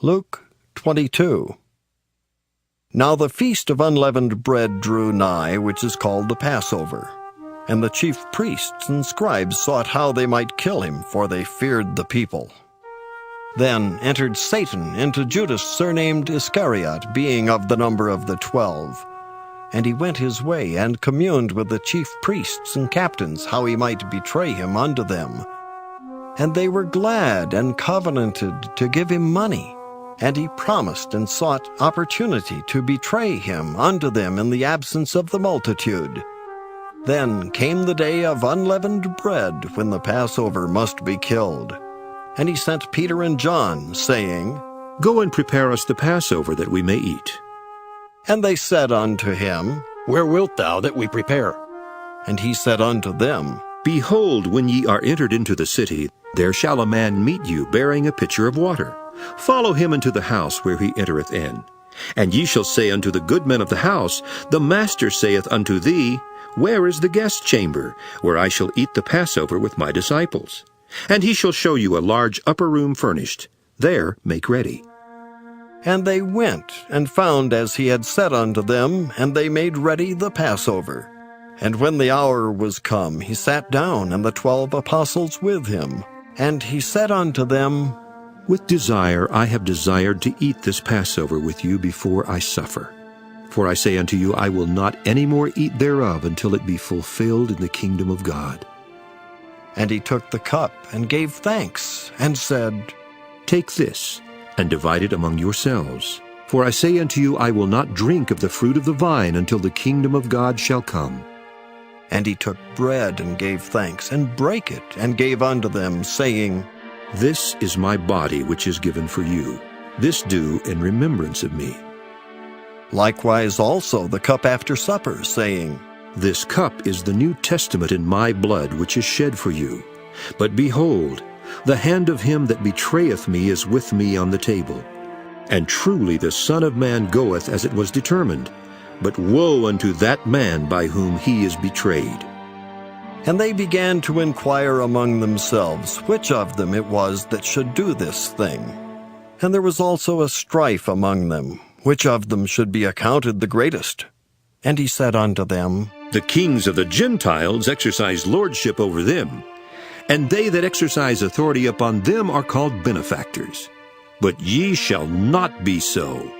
Luke 22. Now the feast of unleavened bread drew nigh, which is called the Passover. And the chief priests and scribes sought how they might kill him, for they feared the people. Then entered Satan into Judas, surnamed Iscariot, being of the number of the 12. And he went his way, and communed with the chief priests and captains, how he might betray him unto them. And they were glad and covenanted to give him money. And he promised and sought opportunity to betray him unto them in the absence of the multitude. Then came the day of unleavened bread, when the Passover must be killed. And he sent Peter and John, saying, Go and prepare us the Passover, that we may eat. And they said unto him, Where wilt thou that we prepare? And he said unto them, Behold, when ye are entered into the city, there shall a man meet you, bearing a pitcher of water. Follow him into the house where he entereth in. And ye shall say unto the goodman of the house, The master saith unto thee, Where is the guest chamber, where I shall eat the Passover with my disciples? And he shall show you a large upper room furnished. There make ready. And they went, and found as he had said unto them, and they made ready the Passover. And when the hour was come, he sat down, and the 12 apostles with him. And he said unto them, With desire I have desired to eat this Passover with you before I suffer. For I say unto you, I will not any more eat thereof until it be fulfilled in the kingdom of God. And he took the cup, and gave thanks, and said, Take this, and divide it among yourselves. For I say unto you, I will not drink of the fruit of the vine until the kingdom of God shall come. And he took bread, and gave thanks, and brake it, and gave unto them, saying, This is my body which is given for you. This do in remembrance of me. Likewise also the cup after supper, saying, This cup is the New Testament in my blood, which is shed for you. But behold, the hand of him that betrayeth me is with me on the table. And truly the Son of Man goeth as it was determined. But woe unto that man by whom he is betrayed. And they began to inquire among themselves which of them it was that should do this thing. And there was also a strife among them, which of them should be accounted the greatest. And he said unto them, The kings of the Gentiles exercise lordship over them, and they that exercise authority upon them are called benefactors. But ye shall not be so.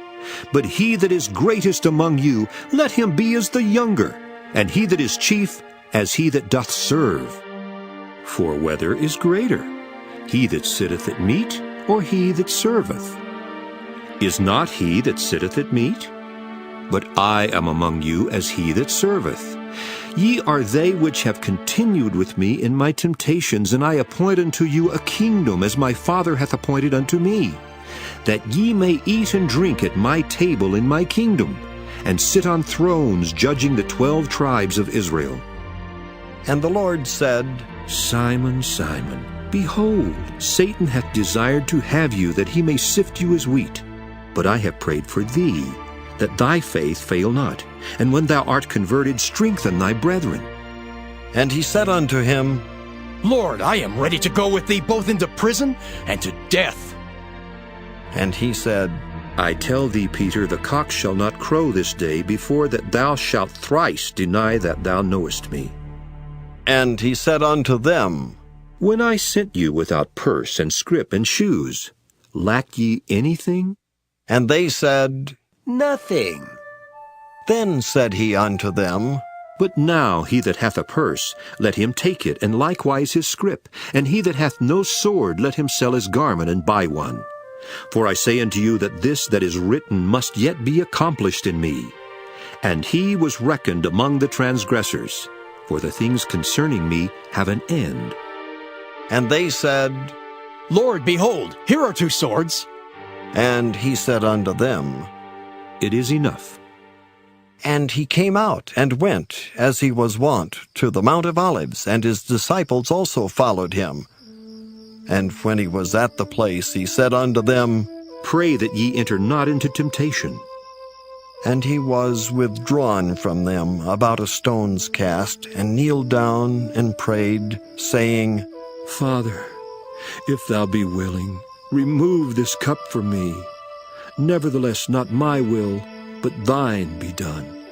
But he that is greatest among you, let him be as the younger, and he that is chief as he that doth serve. For whether is greater, he that sitteth at meat, or he that serveth? Is not he that sitteth at meat? But I am among you as he that serveth. Ye are they which have continued with me in my temptations, and I appoint unto you a kingdom, as my Father hath appointed unto me, that ye may eat and drink at my table in my kingdom, and sit on thrones judging the 12 tribes of Israel. And the Lord said, Simon, Simon, behold, Satan hath desired to have you, that he may sift you as wheat. But I have prayed for thee, that thy faith fail not, and when thou art converted, strengthen thy brethren. And he said unto him, Lord, I am ready to go with thee both into prison and to death. And he said, I tell thee, Peter, the cock shall not crow this day before that thou shalt thrice deny that thou knowest me. And he said unto them, When I sent you without purse and scrip and shoes, lack ye anything? And they said, Nothing. Then said he unto them, But now he that hath a purse, let him take it, and likewise his scrip. And he that hath no sword, let him sell his garment and buy one. For I say unto you that this that is written must yet be accomplished in me. And he was reckoned among the transgressors, for the things concerning me have an end. And they said, Lord, behold, here are 2 swords. And he said unto them, It is enough. And he came out, and went, as he was wont, to the Mount of Olives, and his disciples also followed him. And when he was at the place, he said unto them, Pray that ye enter not into temptation. And he was withdrawn from them about a stone's cast, and kneeled down, and prayed, saying, Father, if thou be willing, Remove this cup from me. Nevertheless, not my will, but thine be done.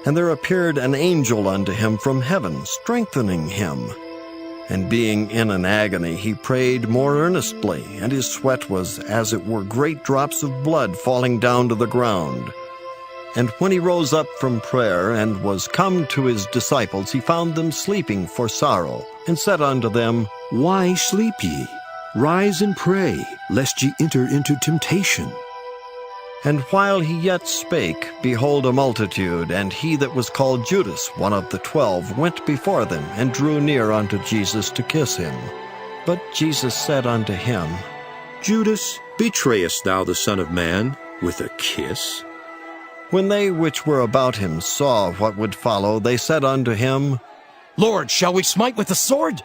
And there appeared an angel unto him from heaven, strengthening him. And being in an agony, he prayed more earnestly, and his sweat was as it were great drops of blood falling down to the ground. And when he rose up from prayer, and was come to his disciples, he found them sleeping for sorrow, and said unto them, Why sleep ye? Rise and pray, lest ye enter into temptation. And while he yet spake, behold, a multitude, and he that was called Judas, one of the 12, went before them, and drew near unto Jesus to kiss him. But Jesus said unto him, Judas, betrayest thou the Son of Man with a kiss? When they which were about him saw what would follow, they said unto him, Lord, shall we smite with the sword?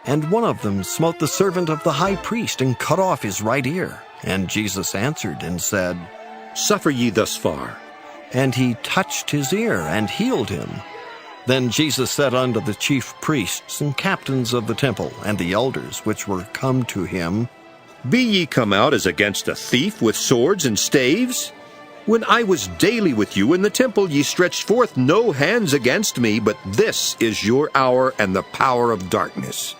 And one of them smote the servant of the high priest, and cut off his right ear. And Jesus answered and said, Suffer ye thus far. And he touched his ear, and healed him. Then Jesus said unto the chief priests and captains of the temple, and the elders which were come to him, Be ye come out as against a thief with swords and staves? When I was daily with you in the temple, ye stretched forth no hands against me, but this is your hour and the power of darkness.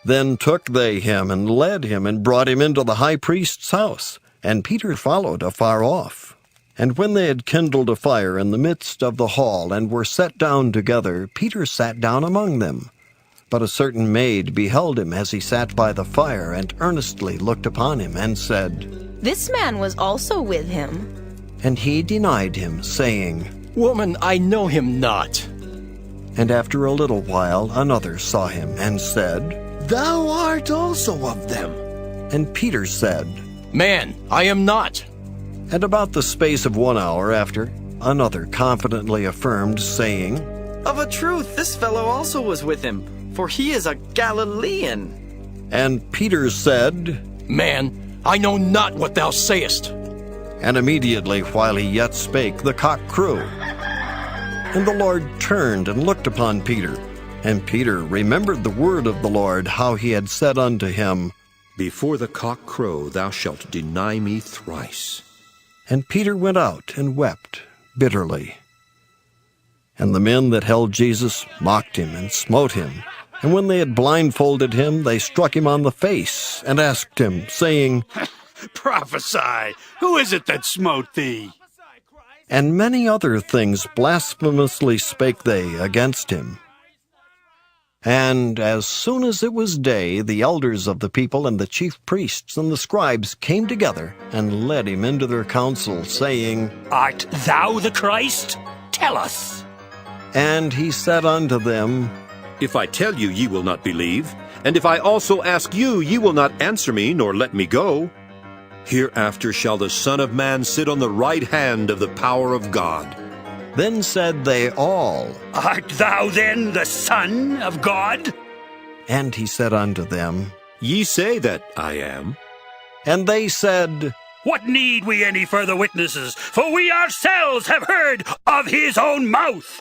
Then took they him, and led him, and brought him into the high priest's house. And Peter followed afar off. And when they had kindled a fire in the midst of the hall, and were set down together, Peter sat down among them. But a certain maid beheld him as he sat by the fire, and earnestly looked upon him, and said, This man was also with him. And he denied him, saying, Woman, I know him not. And after a little while another saw him, and said, Thou art also of them. And Peter said, Man, I am not. And about the space of 1 hour after, another confidently affirmed, saying, Of a truth, this fellow also was with him, for he is a Galilean. And Peter said, Man, I know not what thou sayest. And immediately while he yet spake, the cock crew. And the Lord turned and looked upon Peter. And Peter remembered the word of the Lord, how he had said unto him, Before the cock crow thou shalt deny me thrice. And Peter went out and wept bitterly. And the men that held Jesus mocked him and smote him. And when they had blindfolded him, they struck him on the face, and asked him, saying, Prophesy, who is it that smote thee? And many other things blasphemously spake they against him. And as soon as it was day, the elders of the people and the chief priests and the scribes came together, and led him into their council, saying, Art thou the Christ? Tell us. And he said unto them, If I tell you, ye will not believe, and if I also ask you, ye will not answer me, nor let me go. Hereafter shall the Son of Man sit on the right hand of the power of God. Then said they all, Art thou then the Son of God? And he said unto them, Ye say that I am. And they said, What need we any further witnesses? For we ourselves have heard of his own mouth